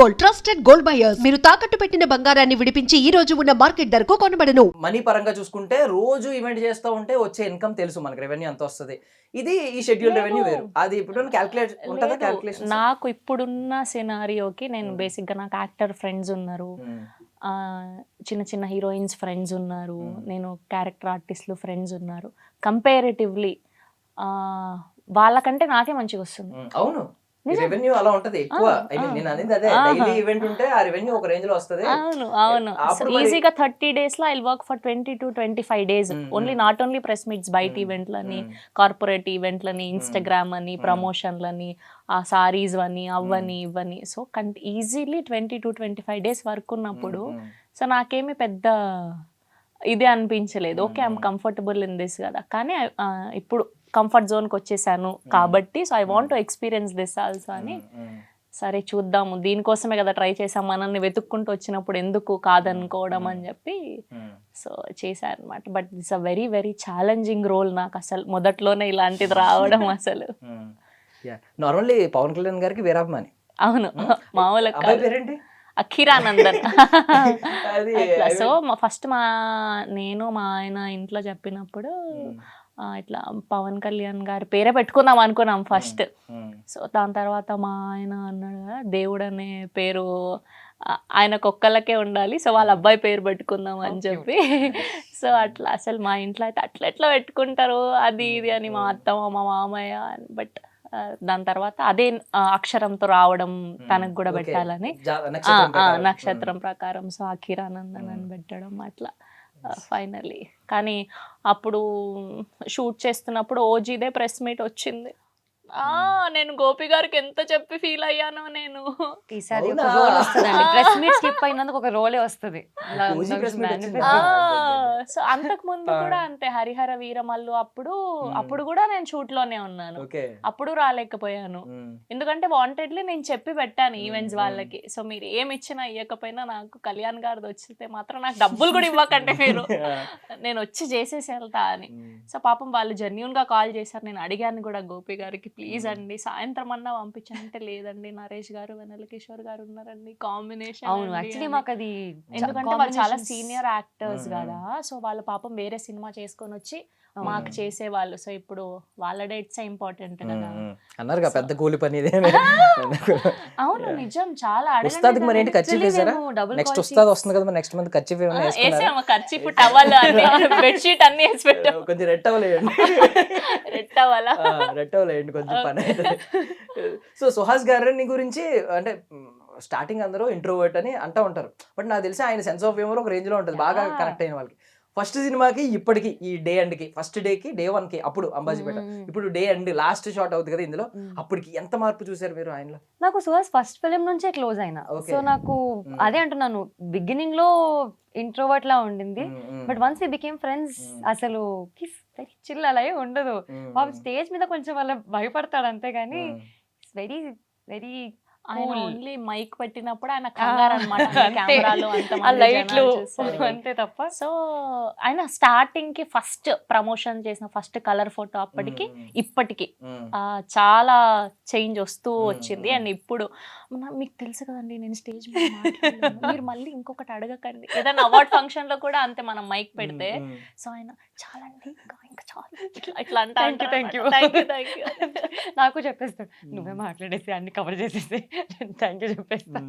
Gold, trusted gold buyers. మీరు తాకట్టు పెట్టిన బంగారాన్ని విడిపించి ఈ రోజు ఉన్న మార్కెట్ ధరకు కొనబడను. మనీ పరంగా చూసుకుంటే రోజు ఈవెంట్ చేస్తూ ఉంటే వచ్చే ఇన్కమ్ తెలుసు మనకి, రెవెన్యూ ఎంత వస్తుంది. ఇది ఈ షెడ్యూల్ రెవెన్యూ వేరు. అది ఇప్పుడు క్యాల్కులేట్ ఉంటుందా? క్యాల్కులేషన్ నాకు ఇప్పుడున్న సినారియోకి నేను బేసిక్గా నాకు యాక్టర్ ఫ్రెండ్స్ ఉన్నారు, చిన్న చిన్న హీరోయిన్స్ ఫ్రెండ్స్ ఉన్నారు, నేను క్యారెక్టర్ ఆర్టిస్టులు ఫ్రెండ్స్ ఉన్నారు. కంపేరేటివ్లీ వాళ్ళకంటే నాకే మంచిగా వస్తుంది. అవును, రెవెన్యూ అలా ఉంటది ఎక్కువ. ఐ మీన్ నేను అనేది అదే, డైలీ ఈవెంట్ ఉంటే ఆ రెవెన్యూ ఒక రేంజ్ లో వస్తది. అవును అవును, ఈజీగా 30 days లో I work for 20 to 25 days only, not only press meets, బయట ఈవెంట్లని, కార్పొరేట్ ఈవెంట్లని, ఇన్స్టాగ్రామ్ అని, ప్రమోషన్లని, ఆ సారీస్ అని, అవ్వని ఇవ్వని. So easily 20 to 25 days work ఉన్నప్పుడు సో నాకేమి పెద్ద ఇదే అనిపించలేదు. Okay, I'm comfortable in this కదా. కానీ ఇప్పుడు కంఫర్ట్ జోన్కి వచ్చేసాను కాబట్టి so I want to experience this also అని, సరే చూద్దాము, దీనికోసమే కదా ట్రై చేసాం, మనల్ని వెతుక్కుంటూ వచ్చినప్పుడు ఎందుకు కాదనుకోవడం అని చెప్పి సో చేశాను అనమాట. But this a very very challenging role నాకు, అసలు మొదట్లోనే ఇలాంటిది రావడం అసలు. నార్మల్లీ పవన్ కళ్యాణ్ గారికి వీరాభిమాని. అవును, మామూలు పేరేంటి? అఖిరానందన్. సో ఫస్ట్ నేను మా ఆయన ఇంట్లో చెప్పినప్పుడు ఇట్లా పవన్ కళ్యాణ్ గారి పేరే పెట్టుకుందాం అనుకున్నాం ఫస్ట్. సో దాని తర్వాత మా ఆయన అన్నాడు కదా, దేవుడు అనే పేరు ఆయనకు ఒక్కళ్ళకే ఉండాలి, సో వాళ్ళ అబ్బాయి పేరు పెట్టుకుందాం అని చెప్పి. సో అట్లా అసలు మా ఇంట్లో అయితే ఎట్లా పెట్టుకుంటారు అది ఇది అని మా అత్తమ్మ మా మామయ్య. బట్ దాని తర్వాత అదే అక్షరంతో రావడం తనకు కూడా పెట్టాలని, నక్షత్రం ప్రకారం సో అఖిరానందన్ అని పెట్టడం అట్లా ఫైనలీ. కానీ అప్పుడు షూట్ చేస్తున్నప్పుడు ఓజీదే ప్రెస్ మీట్ వచ్చింది. నేను గోపి గారికి ఎంత చెప్పి ఫీల్ అయ్యానో నేను. ఈసారి ఒక రోల్ వస్తుందండి, ప్రెస్ మీట్ స్కిప్ అయినందుకు ఒక రోలే వస్తుంది. సో అంతకు ముందు కూడా అంతే, హరిహర వీరమల్లు అప్పుడు కూడా నేను షూట్ లోనే ఉన్నాను, అప్పుడు రాలేకపోయాను. ఎందుకంటే వాంటెడ్లీ నేను చెప్పి పెట్టాను ఈవెంట్స్ వాళ్ళకి, సో మీరు ఏమి ఇచ్చినా ఇవ్వకపోయినా నాకు కళ్యాణ్ గారిది వచ్చితే మాత్రం నాకు డబ్బులు కూడా ఇవ్వకంటే మీరు, నేను వచ్చి చేసేసి వెళ్తా అని. సో పాపం వాళ్ళు జెన్యూన్ గా కాల్ చేశారు. నేను అడిగాను కూడా గోపి గారికి, ప్లీజ్ అండి సాయంత్రం అన్నా పంపించానంటే, లేదండి నరేష్ గారు వెన్నెల కిషోర్ గారు ఉన్నారండి కాంబినేషన్. అవును, యాక్చువల్లీ మాకు అది ఎందుకంటే వాళ్ళు చాలా సీనియర్ యాక్టర్స్ కదా, సో వాళ్ళ పాపం వేరే సినిమా చేసుకొని వచ్చి మాకు చేసేవాళ్ళు. సో ఇప్పుడు వాళ్ళ డేట్స్ ఇంపార్టెంట్ కదా అన్నారు, పెద్ద కూలి పని ఇదే. అవును నిజం, చాలా ఉస్తాద్ మరి ఏంటి ఖర్చు వేసారా? నెక్స్ట్ ఉస్తాద్ వస్తుంది కదా, నెక్స్ట్ మంత్ ఖర్చు వేసాము, ఖర్చు టవల్ బెడ్షీట్ అన్ని వేసి పెట్టాం. కొంచెం రెడ్ టవల్ వేయండి, రెడ్ టవల్ వేయండి, కొంచెం పని అవుతుంది. సో సుహాస్ గారిని గురించి అంటే స్టార్టింగ్ అందరూ ఇంట్రోవర్ట్ అని అంటూ ఉంటారు, బట్ నాకు తెలిసి ఆయన సెన్స్ ఆఫ్ హ్యూమర్ ఒక రేంజ్ లో ఉంటుంది, బాగా కనెక్ట్ అయిన వాళ్ళకి. ఫస్ట్ సినిమాకి ఇప్పటికి ఈ డే ఎండ్కి, ఫస్ట్ డేకి డే 1కి అప్పుడు అంబాజీపేట, ఇప్పుడు డే ఎండ్ లాస్ట్ షాట్ అవుతుంది కదా ఇందులో, అప్పటికి ఎంత మార్పు చూసారు మీరు ఆయనలో? నాకు సుహాస్ ఫస్ట్ ఫిలిం నుంచే క్లోజ్ అయినా, సో నాకు అదే అంటున్నాను, బిగినింగ్ లో ఇంట్రోవర్ట్ లా ఉండింది, but once we became friends అసలు వెరీ చిల్ అలాగే ఉండదు. స్టేజ్ మీద కొంచెం వాళ్ళ భయపడతాడు అంతేగాని వెరీ వెరీ ఆయన ఓన్లీ మైక్ పెట్టినప్పుడు ఆయన కంగారు అన్నమాట, కెమెరాలో అంతే తప్ప. సో ఆయన స్టార్టింగ్ కి ఫస్ట్ ప్రమోషన్ చేసిన ఫస్ట్ కలర్ ఫోటో అప్పటికి ఇప్పటికి చాలా చేంజ్ వస్తూ వచ్చింది. అండ్ ఇప్పుడు మీకు తెలుసు కదండి, నేను స్టేజ్ మీద మాట్లాడలేను, మీరు మళ్ళీ ఇంకొకటి అడగకండి, ఏదైనా అవార్డ్ ఫంక్షన్ లో కూడా అంతే మనం మైక్ పెడితే, సో ఆయన చాలా ఇంకా చాలా ఇట్లా అంటా. నాకు చెప్పేస్తాడు, నువ్వే మాట్లాడేసి అన్ని కవర్ చేసేసి థ్యాంక్ యూ చెప్పేస్తా.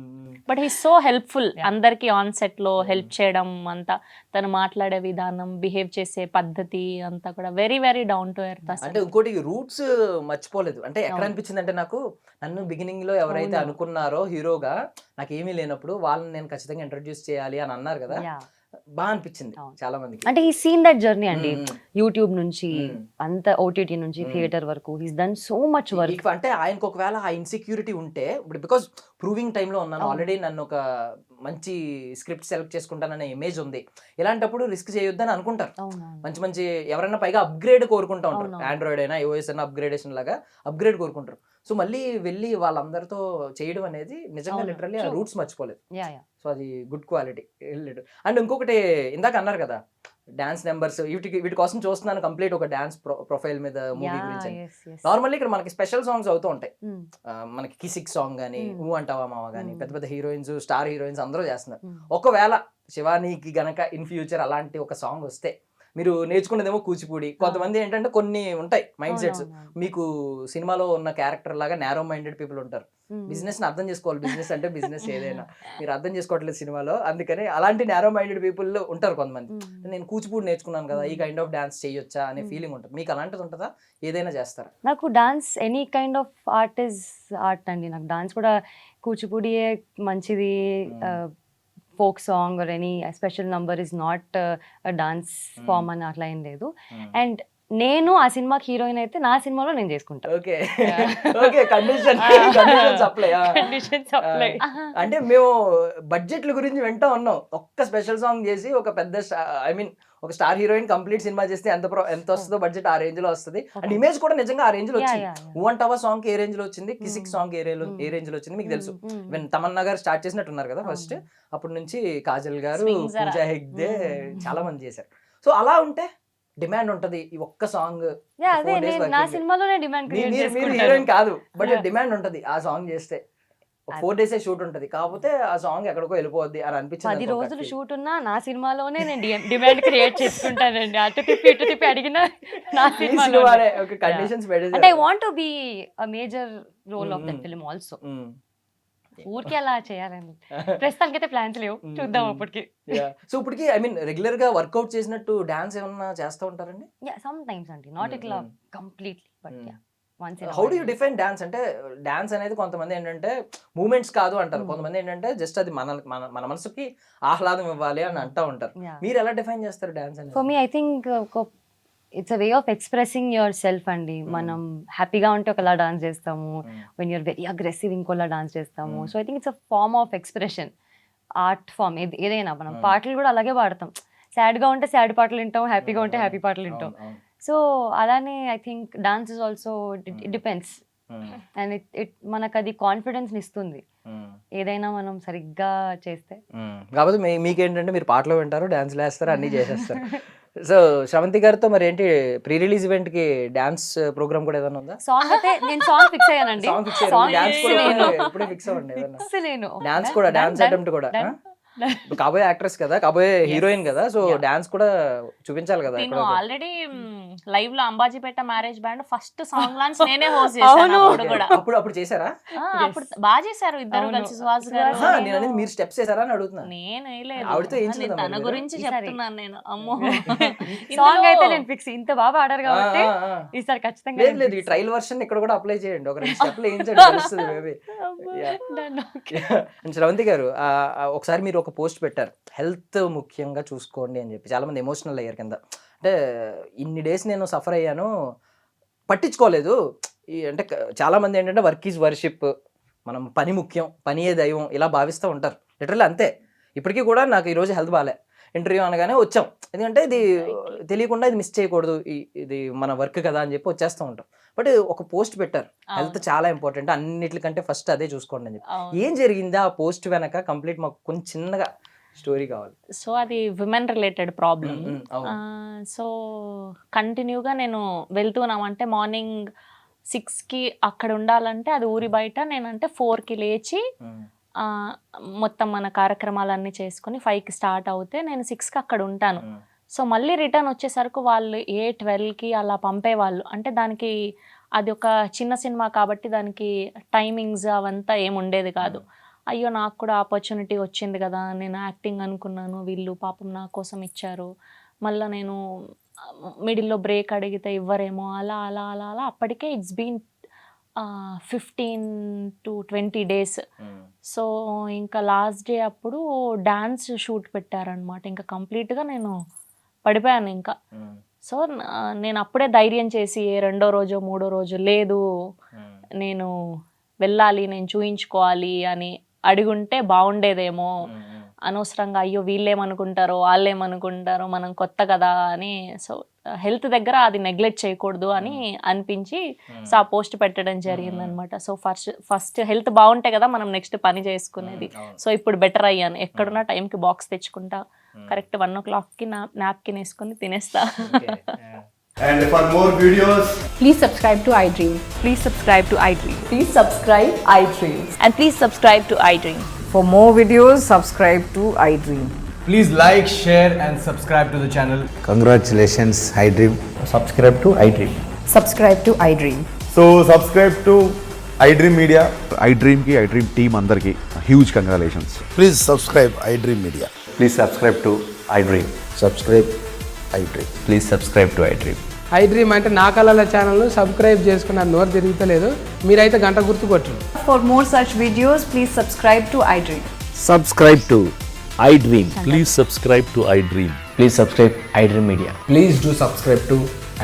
బట్ హీ సో హెల్ప్ఫుల్, అందరికి ఆన్ సెట్ లో హెల్ప్ చేయడం అంతా, తను మాట్లాడే విధానం, బిహేవ్ చేసే పద్ధతి అంతా కూడా very very down to earth. అంటే ఇంకోటి రూట్స్ మర్చిపోలేదు. అంటే ఎక్కడ అనిపించింది అంటే, నాకు నన్ను బిగినింగ్ లో ఎవరైతే అనుకున్నారో హీరోగా, నాకు ఏమీ లేనప్పుడు వాళ్ళని నేను ఖచ్చితంగా ఇంట్రడ్యూస్ చేయాలి అని అన్నారు కదా, బాగా అనిపించింది చాలా మందికి. అంటే ఈ సీన్ దట్ జర్నీ అండి, యూట్యూబ్ నుంచి అంత ఓటీటీ నుంచి థియేటర్ వరకు he's done so much work. అంటే ఆయనకు ఒకవేళ ఆ ఇన్సెక్యూరిటీ ఉంటే, ఇప్పుడు బికాస్ ప్రూవింగ్ టైంలో ఉన్నాను ఆల్రెడీ, నన్ను ఒక మంచి స్క్రిప్ట్ సెలెక్ట్ చేసుకుంటాననే ఇమేజ్ ఉంది, ఇలాంటప్పుడు రిస్క్ చేయొద్దని అనుకుంటారు. మంచి మంచి ఎవరైనా పైగా అప్గ్రేడ్ కోరుకుంటా ఉంటారు, ఆండ్రాయిడ్ అయినా iOS అయినా అప్గ్రేడేషన్ లాగా అప్గ్రేడ్ కోరుకుంటారు. సో మళ్ళీ వెళ్ళి వాళ్ళందరితో చేయడం అనేది నిజంగా లిటరల్లీ ఆ రూట్స్ మర్చిపోలేదు. సో అది గుడ్ క్వాలిటీ. అండ్ ఇంకొకటి ఇందాక అన్నారు కదా, డాన్స్ నెంబర్స్ వీటి కోసం చూస్తున్నాను కంప్లీట్ ఒక డాన్స్ ప్రొఫైల్ మీద మూవీ గురించి. నార్మల్లీ ఇక్కడ మనకి స్పెషల్ సాంగ్స్ అవుతూ ఉంటాయి. మనకి కిసిక్ సాంగ్ కానీ, ఊ అంటావా మావ కానీ, పెద్ద పెద్ద హీరోయిన్స్, స్టార్ హీరోయిన్స్ అందరూ చేస్తున్నారు. ఒకవేళ శివానీకి గనక ఇన్ ఫ్యూచర్ అలాంటి ఒక సాంగ్ వస్తే, మీరు నేర్చుకున్నదేమో కూచిపూడి, కొంతమంది ఏంటంటే కొన్ని ఉంటాయి మైండ్ సెట్స్, మీకు సినిమాలో ఉన్న క్యారెక్టర్ లాగా నేరో మైండెడ్ పీపుల్ ఉంటారు. బిజినెస్ ని అర్థం చేసుకోవాలి, బిజినెస్ అంటే బిజినెస్ ఏదైనా మీరు అర్థం చేసుకోవట్లేదు సినిమాలో, అందుకని అలాంటి నేరో మైండెడ్ పీపుల్ ఉంటారు కొంతమంది. నేను కూచిపూడి నేర్చుకున్నాను కదా, ఈ కైండ్ ఆఫ్ డాన్స్ చేయొచ్చా అనే ఫీలింగ్ ఉంటుంది. మీకు అలాంటిది ఉంటుందా? ఏదైనా చేస్తారా? నాకు dance any kind of art is art అండి. నాకు డాన్స్ కూడా కూచిపూడియే మంచిది, folk song or any special number is not dance form అని అట్లా ఏం లేదు. అండ్ నేను ఆ సినిమాకి హీరోయిన్ అయితే నా సినిమాలో నేను చేసుకుంటాను. Okay okay, conditions apply. అంటే మేము బడ్జెట్ల గురించి వింటా ఉన్నాం. ఒక్క స్పెషల్ సాంగ్ చేసి ఒక పెద్ద ఒక స్టార్ హీరోయిన్ కంప్లీట్ సినిమా చేస్తే ఎంత వస్తుందో బడ్జెట్ ఆ రేంజ్ లో వస్తుంది. అండ్ ఇమేజ్ కూడా నిజంగా ఆ రేంజ్ లో వచ్చింది. ఊ అంటావా సాంగ్ ఏ రేంజ్ లో వచ్చింది, కిసిక్ సాంగ్ ఏ రేంజ్ లో వచ్చింది మీకు తెలుసు. తమన్నా గారు స్టార్ట్ చేసినట్టున్నారు కదా ఫస్ట్, అప్పటి నుంచి కాజల్ గారు, పూజా హెగ్డే చాలా మంది చేశారు. సో అలా ఉంటే డిమాండ్ ఉంటది. ఈ ఒక్క సాంగ్ నా సినిమాలోనే డిమాండ్ మీరు హీరోయిన్ కాదు, బట్ డిమాండ్ ఉంటది. ఆ సాంగ్ చేస్తే 4 days షూట్ ఉంటది, కాకపోతే ఆ సాంగ్ ఎక్కడికో వెళ్ళిపోద్ది అని అనిపించింది. 10 రోజులు షూట్ ఉన్నా నా సినిమాలోనే నేను డిమాండ్ క్రియేట్ చేసుకుంటానండి. అటు తిప్పి ఇటు తిప్పి అడిగినా నా సినిమాలోనే. కండిషన్స్ అంటే I want to be a major role of that film also. ఊరికే అలా చేయాలని ప్రస్తుతానికి అయితే ప్లాన్స్ లేవు, చూద్దాం అప్పటికి. సో ఇప్పటికి రెగ్యులర్ గా వర్కౌట్ చేసినట్టు డాన్స్ ఏమన్నా చేస్తూ ఉంటారండి? సమ్ టైమ్స్ అండి, నాట్ ఇట్లా completely, but how do you define dance? అంటే డాన్స్ అనేది కొంతమంది ఏంటంటే మూమెంట్స్ కాదు అంటారు, కొంతమంది ఏంటంటే జస్ట్ అది మన మనసుకి ఆహ్లాదం ఇవ్వాలి అని అంటూ ఉంటారు. మీరు ఎలా డిఫైన్ చేస్తారు డాన్స్ అనేది? For me I think it's a way of expressing yourself అండి. మనం హ్యాపీగా ఉంటే ఒకలా డాన్స్ చేస్తాము, వెన్ యూఆర్ వెరీ అగ్రెసివ్ ఇంకోలా డాన్స్ చేస్తాము. So I think it's a form of expression, art form ఏదైనా. మనం పాటలు కూడా అలాగే పాడతాం, సాడ్గా ఉంటే సాడ్ పాటలు వింటాం, హ్యాపీగా ఉంటే హ్యాపీ పాటలు వింటాం. సో అలానే I think dance is also it depends, and it మనకు అది కాన్ఫిడెన్స్ ఇస్తుంది ఏదైనా మనం సరిగ్గా చేస్తే. కాకపోతే మీకేంటంటే మీరు పాటలు వింటారు, డాన్స్ వేస్తారు, అన్ని చేసేస్తారు. సో శ్రవంతి గారితో మరి ఏంటి ప్రీ రిలీజ్ ఈవెంట్ కి డాన్స్ ప్రోగ్రామ్ కూడా ఏదైనా ఉందా? సాంగ్ అయితే నేను సాంగ్ ఫిక్స్ అయ్యానండి. డాన్స్ కూడా డాన్స్ అటెంప్ట్ కూడా కాబోయే యాక్ట్రెస్ కదా, కాబోయే హీరోయిన్ కదా, సో డాన్స్ కూడా చూపించాలి కదా. నేను ఆల్రెడీ లైవ్ లో Ambajipeta marriage band first song launch నేనే హోస్ట్ చేశాను. అప్పుడు చేశారా? అప్పుడు బాగా చేశారు ఇద్దరు కలిసి, సుహాస్ గారు. నేను అనేది మీరు స్టెప్స్ చేశారా అని అడుగుతున్నా. నేను వేయలేదు, తన గురించి చెప్తున్నాను నేను. అమ్మో, సాంగ్ అయితే నేను ఫిక్స్, ఇంత బాగా ఆడారు కాబట్టి ఈసారి ఖచ్చితంగా. లేదు ఈ ట్రయల్ వర్షన్ ఇక్కడ కూడా అప్లై చేయండి, ఒక 2 స్టెప్లు వేయించండి, తెలుస్తుంది మేబీ. శ్రవంతి గారు ఒకసారి మీరు ఒక పోస్ట్ పెట్టారు, హెల్త్ ముఖ్యంగా చూసుకోండి అని చెప్పి. చాలా మంది ఎమోషనల్ అయ్యారు కింద. అంటే ఇన్ని డేస్ నేను సఫర్ అయ్యాను, పట్టించుకోలేదు. అంటే చాలా మంది ఏంటంటే వర్క్ ఈజ్ వర్షిప్, మనం పని ముఖ్యం, పనియే దైవం, ఇలా భావిస్తూ ఉంటారు. లిటరల్లీ అంతే. ఇప్పటికీ కూడా నాకు ఈరోజు హెల్త్ బాగాలే, ఇంటర్వ్యూ అనగానే వచ్చాం, ఎందుకంటే ఇది తెలియకుండా ఇది మిస్ చేయకూడదు, ఇది మన వర్క్ కదా అని చెప్పి వచ్చేస్తూ ఉంటాం. బట్ ఒక పోస్ట్ పెట్టారు, హెల్త్ చాలా ఇంపార్టెంట్, అన్నిటికంటే ఫస్ట్ అదే చూసుకోండి అని చెప్పి. ఏం జరిగిందా ఆ పోస్ట్ వెనక? కంప్లీట్ మాకు కొంచెం చిన్నగా స్టోరీ కావాలి. సో అది విమెన్ రిలేటెడ్ ప్రాబ్లమ్. సో కంటిన్యూగా నేను వెళ్తున్నామంటే మార్నింగ్ 6కి అక్కడ ఉండాలంటే అది ఊరి బయట, నేనంటే 4కి లేచి మొత్తం మన కార్యక్రమాలన్నీ చేసుకుని 5కి స్టార్ట్ అవుతే నేను 6కి అక్కడ ఉంటాను. సో మళ్ళీ రిటర్న్ వచ్చేసరికి వాళ్ళు 8-12కి అలా పంపేవాళ్ళు. అంటే దానికి అది ఒక చిన్న సినిమా కాబట్టి దానికి టైమింగ్స్ అవంతా ఏమి ఉండేది కాదు. అయ్యో నాకు కూడా ఆపర్చునిటీ వచ్చింది కదా, నేను యాక్టింగ్ అనుకున్నాను, వీళ్ళు పాపం నా కోసం ఇచ్చారు, మళ్ళీ నేను మిడిల్లో బ్రేక్ అడిగితే ఇవ్వరేమో, అలా అలా అలా అలా అప్పటికే it's been 15 to 20 days. So ఇంకా లాస్ట్ డే అప్పుడు డాన్స్ షూట్ పెట్టారనమాట. ఇంకా కంప్లీట్గా నేను పడిపోయాను ఇంకా. సో నేను అప్పుడే ధైర్యం చేసి 2వ రోజు 3వ రోజు లేదు నేను వెళ్ళాలి, నేను చూయించుకోవాలి అని అడుగుంటే బాగుండేదేమో, అనవసరంగా అయ్యో వీళ్ళేమనుకుంటారో వాళ్ళేమనుకుంటారో, మనం కొత్త కదా అని. సో హెల్త్ దగ్గర అది నెగ్లెక్ట్ చేయకూడదు అని అనిపించి సో ఆ పోస్ట్ పెట్టడం జరిగింది అనమాట. సో ఫస్ట్ హెల్త్ బాగుంటే కదా మనం నెక్స్ట్ పని చేసుకునేది. సో ఇప్పుడు బెటర్ అయ్యాను, ఎక్కడున్నా టైంకి బాక్స్ తెచ్చుకుంటా కరెక్ట్ 1 o'clockకి నాప్కిన్ వేసుకొని తినేస్తా. And for more videos, Please subscribe to iDream. Please subscribe to iDream. Please subscribe iDream. And please subscribe to iDream. For more videos, subscribe to iDream. Please like, share and subscribe to the channel. Congratulations, iDream. Subscribe to iDream. Subscribe to iDream. so subscribe to iDream Media. iDream team andarki huge congratulations. Please subscribe iDream Media. Please subscribe to iDream. Subscribe iDream. Please subscribe to iDream. iDream అంటే నా కళల ఛానల్ను subscribe చేసుకున్న నోరు తిరుగుతలేదు, మీరైతే గంట గుర్తు కొట్టండి. For more such videos, please subscribe to iDream. Subscribe to iDream. Please subscribe to iDream. Please subscribe iDream Media. Please do subscribe to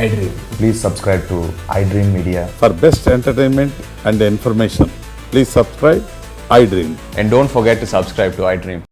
iDream. Please subscribe to iDream Media. For best entertainment and information, please subscribe iDream. And don't forget to subscribe to iDream.